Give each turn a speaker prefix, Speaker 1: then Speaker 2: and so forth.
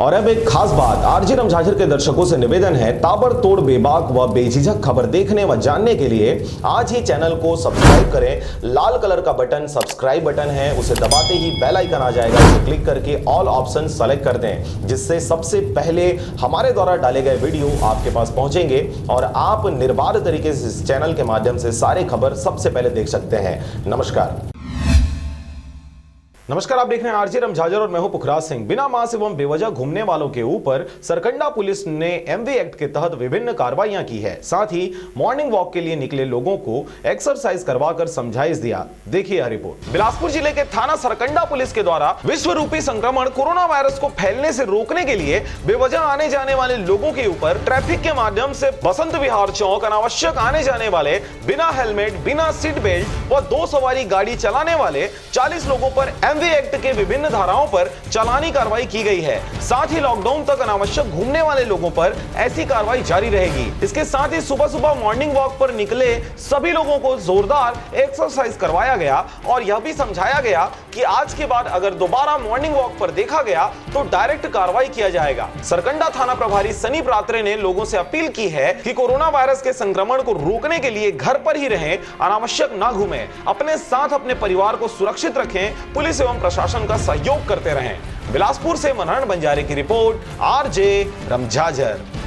Speaker 1: और अब एक खास बात, आरजे रमझाझर के दर्शकों से निवेदन है, ताबड़तोड़ बेबाक व बेझिझक खबर देखने व जानने के लिए आज ही चैनल को सब्सक्राइब करें। लाल कलर का बटन सब्सक्राइब बटन है, उसे दबाते ही बेल आइकन आ जाएगा, उसे क्लिक करके ऑल ऑप्शन सेलेक्ट कर दें, जिससे सबसे पहले हमारे द्वारा डाले गए वीडियो आपके पास पहुंचेंगे और आप निर्बाध तरीके से इस चैनल के माध्यम से सारे खबर सबसे पहले देख सकते हैं। नमस्कार, आप देख रहे हैं आरजे रमझाझर और मैं हूं पुखराज सिंह। बिना मास्क एवं बेवजह घूमने वालों के ऊपर सरकंडा पुलिस ने एमवी एक्ट के तहत विभिन्न कार्रवाइयां की है। साथ ही मॉर्निंग वॉक के लिए निकले लोगों को एक्सरसाइज करवाकर समझाइश दिया। देखिए यह रिपोर्ट। बिलासपुर जिले के थाना सरकंडा पुलिस के द्वारा विश्व रूपी संक्रमण कोरोना वायरस को फैलने से रोकने के लिए बेवजह आने जाने वाले लोगों के ऊपर ट्रैफिक के माध्यम से बसंत विहार चौक अनावश्यक आने जाने वाले, बिना हेलमेट, बिना सीट बेल्ट व 2 सवारी गाड़ी चलाने वाले 40 लोगों पर एमवी एक्ट के विभिन्न धाराओं पर चालानी कार्रवाई की गई है। साथ ही लॉकडाउन तक अनावश्यक घूमने वाले लोगों पर ऐसी कार्रवाई जारी रहेगी। इसके साथ ही सुबह सुबह मॉर्निंग वॉक पर निकले सभी लोगों को जोरदार एक्सरसाइज करवाया गया और यह भी समझाया गया कि आज के बाद अगर दोबारा मॉर्निंग वॉक पर देखा गया तो डायरेक्ट कार्रवाई किया जाएगा। सरकंडा थाना प्रभारी सनी प्रात्रे ने लोगों से अपील की है कि कोरोना वायरस के संक्रमण को रोकने के लिए घर पर ही रहें, अनावश्यक ना घूमें, अपने साथ अपने परिवार को सुरक्षित रखें, पुलिस एवं प्रशासन का सहयोग करते रहें। बिलासपुर से मनहर बंजारे की रिपोर्ट, आरजे रमझाझर।